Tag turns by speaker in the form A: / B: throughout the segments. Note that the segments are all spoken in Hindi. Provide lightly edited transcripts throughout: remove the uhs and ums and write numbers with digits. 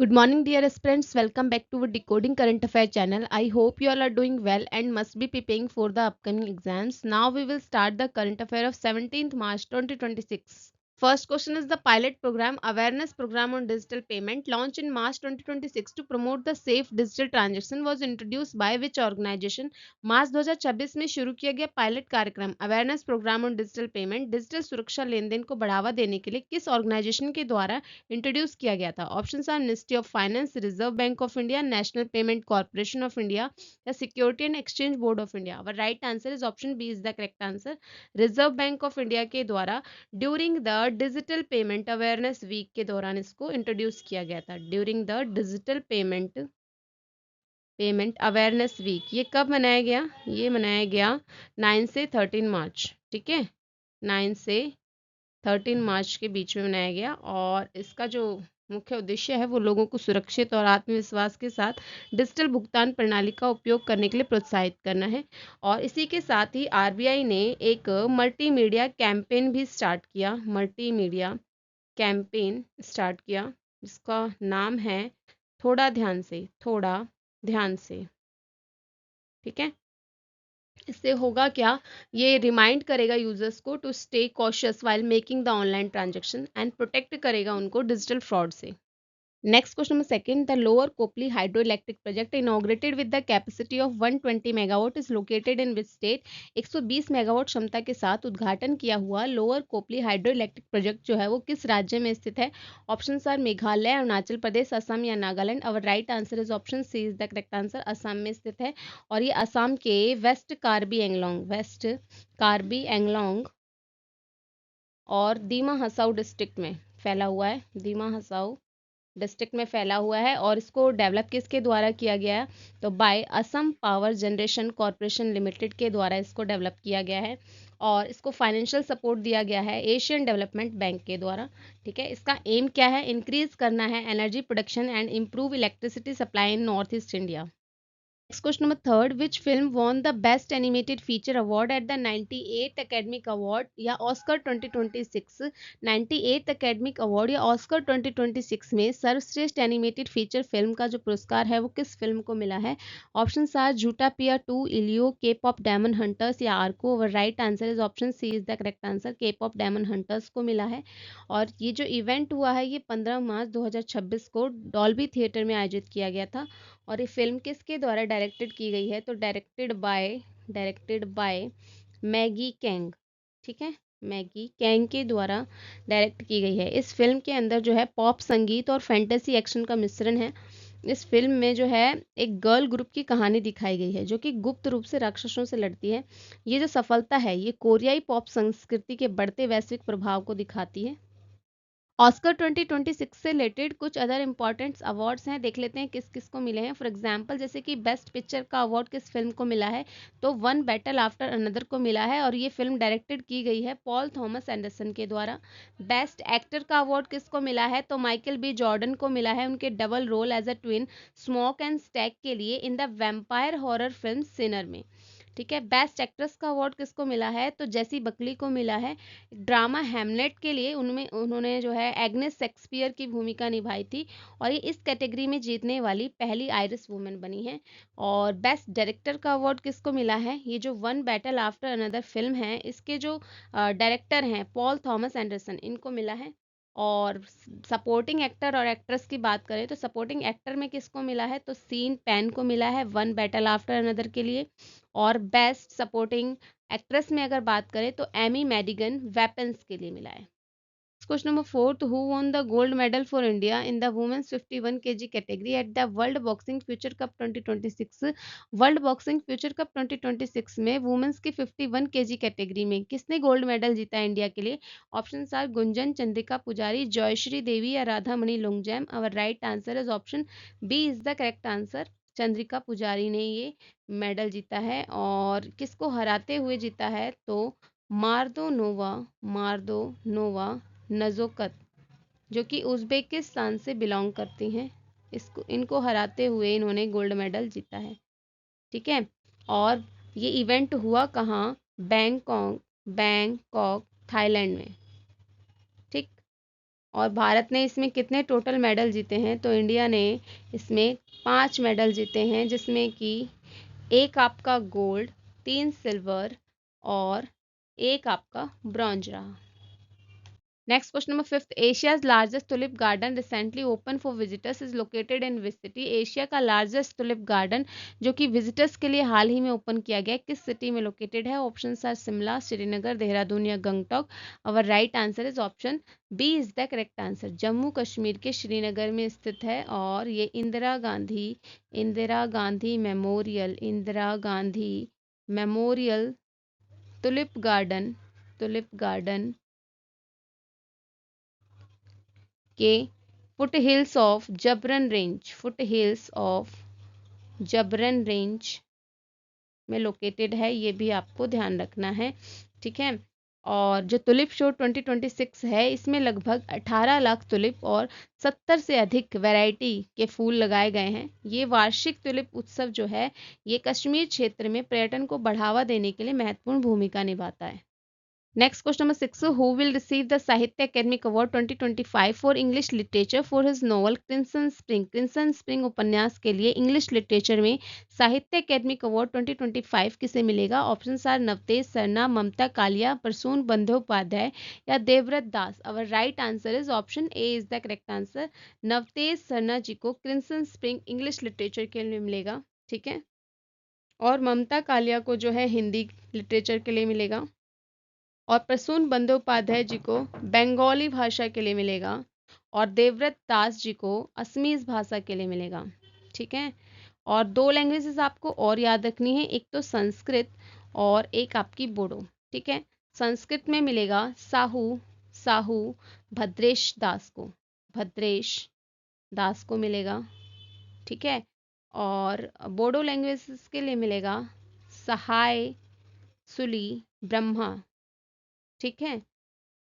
A: Good morning, dear aspirants. Welcome back to our Decoding Current Affair channel. I hope you all are doing well and must be preparing for the upcoming exams. Now we will start the current affair of 17th March 2026. First question is the pilot program awareness program on digital payment launched in March 2026 to promote the safe digital transaction was introduced by which organization? मार्च 2026 में शुरू किया गया पायलट कार्यक्रम awareness programme on digital payment digital सुरक्षा लेन देन को बढ़ावा देने के लिए किस ऑर्गेनाइजेशन के द्वारा इंट्रोड्यूस किया गया था? Options are ministry of finance, reserve bank of India, national payment corporation of India या security and exchange board of India. Our right answer is option B is the correct answer. Reserve bank of India के द्वारा during the digital payment awareness week के दौरान इसको इंट्रोड्यूस किया गया था। During the digital payment awareness week ये कब मनाया गया? ये मनाया गया 9 से 13 मार्च। ठीक है, 9 से 13 मार्च के बीच में मनाया गया और इसका जो मुख्य उद्देश्य है वो लोगों को सुरक्षित और आत्मविश्वास के साथ डिजिटल भुगतान प्रणाली का उपयोग करने के लिए प्रोत्साहित करना है। और इसी के साथ ही आरबीआई ने एक मल्टीमीडिया कैंपेन भी स्टार्ट किया। मल्टीमीडिया कैंपेन स्टार्ट किया जिसका नाम है थोड़ा ध्यान से। ठीक है, इससे होगा क्या? ये रिमाइंड करेगा यूजर्स को to stay cautious while making the online transaction and protect करेगा उनको डिजिटल फ्रॉड से। Next question number second, the lower Kopili hydro electric project inaugurated with the capacity of 120 megawatt is located in which state? 120 megawatt क्षमता के साथ उद्घाटन किया हुआ lower Kopili hydro electric project जो है वो किस राज्य में स्थित है? ऑप्शन आर मेघालय, अरुणाचल प्रदेश, असम या नागालैंड। अवर right answer is option C is the correct answer. Assam में स्थित है और ये असम के वेस्ट कार्बी एंगलोंग और दीमा हसाऊ डिस्ट्रिक्ट में फैला हुआ है। दीमा हसाऊ डिस्ट्रिक्ट में फैला हुआ है और इसको डेवलप किसके द्वारा किया गया है? तो by Assam Power Generation Corporation Limited के द्वारा इसको डेवलप किया गया है और इसको फाइनेंशियल सपोर्ट दिया गया है एशियन डेवलपमेंट बैंक के द्वारा। ठीक है, इसका एम क्या है? इंक्रीज करना है energy production and improve electricity supply in north east India. Next question number third, which film won the Best Animated Feature Award at the 98th Academic Award या Oscar 2026? 98th Academic Award या Oscar 2026 में सर्वश्रेष्ठ एनिमेटेड फीचर फिल्म का जो पुरस्कार है वो किस फिल्म को मिला है? ऑप्शन आर झूठा पिया 2, इलियो, के पॉप डायमंड हंटर्स या आर्को। और right answer is option C is the correct answer, K pop diamond hunters को मिला है। और ये जो इवेंट हुआ है ये 15 मार्च 2026 को डॉल्बी थिएटर में आयोजित किया गया था। और ये फिल्म किसके द्वारा डायरेक्टेड की गई है? तो डायरेक्टेड बाय मैगी कैंग। ठीक है, मैगी कैंग के द्वारा डायरेक्ट की गई है। इस फिल्म के अंदर जो है पॉप संगीत और फैंटेसी एक्शन का मिश्रण है। इस फिल्म में जो है एक गर्ल ग्रुप की कहानी दिखाई गई है जो कि गुप्त रूप से राक्षसों से लड़ती है। ये जो सफलता है ये कोरियाई पॉप संस्कृति के बढ़ते वैश्विक प्रभाव को दिखाती है। ऑस्कर 2026 से रिलेटेड कुछ अदर इंपॉर्टेंट अवार्ड्स हैं, देख लेते हैं किस किस को मिले हैं। फॉर एग्जांपल जैसे कि बेस्ट पिक्चर का अवार्ड किस फिल्म को मिला है? तो वन बैटल आफ्टर अनदर को मिला है और ये फिल्म डायरेक्टेड की गई है पॉल थॉमस एंडरसन के द्वारा। बेस्ट एक्टर का अवार्ड किसको मिला है? तो माइकल बी जॉर्डन को मिला है उनके double role as a twin Smoke and Stack के लिए in the vampire horror film Sinner में। ठीक है, बेस्ट एक्ट्रेस का अवार्ड किसको मिला है? तो जेसी बकली को मिला है ड्रामा हैमलेट के लिए। उनमें उन्होंने जो है एग्नेस शेक्सपियर की भूमिका निभाई थी और ये इस कैटेगरी में जीतने वाली पहली आयरिश वुमेन बनी है। और बेस्ट डायरेक्टर का अवार्ड किसको मिला है? ये जो one battle after another film है इसके जो डायरेक्टर हैं पॉल थॉमस एंडरसन, इनको मिला है। और सपोर्टिंग एक्टर और एक्ट्रेस की बात करें तो सपोर्टिंग एक्टर में किसको मिला है? तो सीन पेन को मिला है वन बैटल आफ्टर अनदर के लिए। और बेस्ट सपोर्टिंग एक्ट्रेस में अगर बात करें तो एमी मैडिगन वेपन्स के लिए मिला है। Question number fourth, who won the gold medal for India in the women's 51 kg category at the World Boxing Future Cup 2026? World boxing future cup 2026 में वुमेन्स की 51 केजी कैटेगरी में किसने गोल्ड मेडल जीता है इंडिया के लिए? ऑप्शन आर गुंजन चंद्रिका पुजारी, जयश्री देवी या राधामणि लोंगजैम। और right answer is option B is the correct answer. Chandrika Pujari ने ये मेडल जीता है और किसको हराते हुए जीता है? तो मार्दो नोवा नज़ोकत जो कि उज़्बेकिस्तान से बिलोंग करती हैं, इनको हराते हुए इन्होंने गोल्ड मेडल जीता है। ठीक है, और ये इवेंट हुआ कहाँ? बैंकॉक थाईलैंड में। ठीक, और भारत ने इसमें कितने टोटल मेडल जीते हैं? तो इंडिया ने इसमें 5 मेडल जीते हैं, जिसमें कि एक आपका गोल्ड, 3 सिल्वर और एक आपका ब्रॉन्ज रहा। Next question number 5th, Asia's largest tulip garden recently open for visitors is located in which city? Asia का लार्जेस्ट टुलिप गार्डन जो कि विजिटर्स के लिए हाल ही में ओपन किया गया है, किस सिटी में लोकेटेड है? ऑप्शन आर शिमला, श्रीनगर, देहरादून या Gangtok. Our right answer is option B is the correct answer. Jammu Kashmir के श्रीनगर में स्थित है और ये Indira Gandhi Memorial Tulip Garden के foot hills of Zabarwan range में लोकेटेड है। ये भी आपको ध्यान रखना है, ठीक है। और जो टुलिप शो 2026 है, इसमें लगभग 18 लाख टुलिप और 70 से अधिक वैरायटी के फूल लगाए गए हैं। ये वार्षिक टुलिप उत्सव जो है, ये कश्मीर क्षेत्र में पर्यटन को बढ़ावा देने के लिए महत्वपूर्ण भूमिका निभाता है। Next question number 6, who will receive the Sahitya Akademi award 2025 for English literature for his novel crimson spring? Crimson spring उपन्यास के लिए इंग्लिश लिटरेचर में साहित्य अकेडमिक अवार्ड 2025 किसे मिलेगा? ऑप्शन आर नवतेज सरना, ममता कालिया, प्रसून बंदोपाध्याय या Devavrat Das. Our right answer is option A is the correct answer. Navtej Sarna ji को क्रिम्सन स्प्रिंग इंग्लिश लिटरेचर के लिए मिलेगा, ठीक है। और ममता कालिया को जो है हिंदी लिटरेचर के लिए मिलेगा और प्रसून बंदोपाध्याय जी को बंगाली भाषा के लिए मिलेगा और देवव्रत दास जी को असमीज भाषा के लिए मिलेगा, ठीक है। और 2 लैंग्वेजेस आपको और याद रखनी है, एक तो संस्कृत और एक आपकी बोडो, ठीक है। संस्कृत में मिलेगा साहू भद्रेश दास को मिलेगा, ठीक है। और बोडो लैंग्वेजेस के लिए मिलेगा सहाय सुली ब्रह्मा, ठीक है,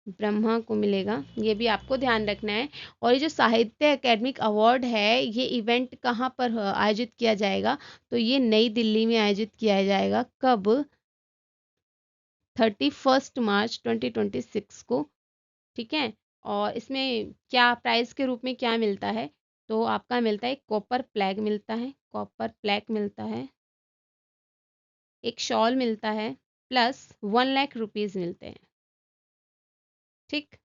A: ब्रह्मा को मिलेगा। ये भी आपको ध्यान रखना है। और ये जो साहित्य एकेडमिक अवार्ड है, ये इवेंट कहाँ पर आयोजित किया जाएगा? तो ये नई दिल्ली में आयोजित किया जाएगा। कब? 31 मार्च 2026 को, ठीक है। और इसमें क्या प्राइज के रूप में क्या मिलता है? तो आपका मिलता है कॉपर प्लैग मिलता है, एक शॉल मिलता है, प्लस 1 लाख रुपीज मिलते हैं, ठीक।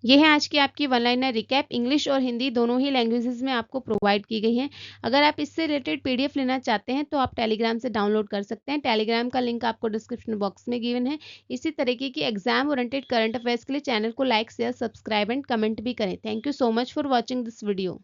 A: ये है आज की आपकी वन लाइनर रिकैप। इंग्लिश और हिंदी दोनों ही लैंग्वेजेस में आपको प्रोवाइड की गई हैं। अगर आप इससे रिलेटेड पीडीएफ लेना चाहते हैं तो आप टेलीग्राम से डाउनलोड कर सकते हैं। टेलीग्राम का लिंक आपको डिस्क्रिप्शन बॉक्स में गिवन है। इसी तरीके की एग्जाम ओरिएंटेड करंट अफेयर्स के लिए चैनल को like share subscribe and comment भी करें। Thank you so much for watching this video.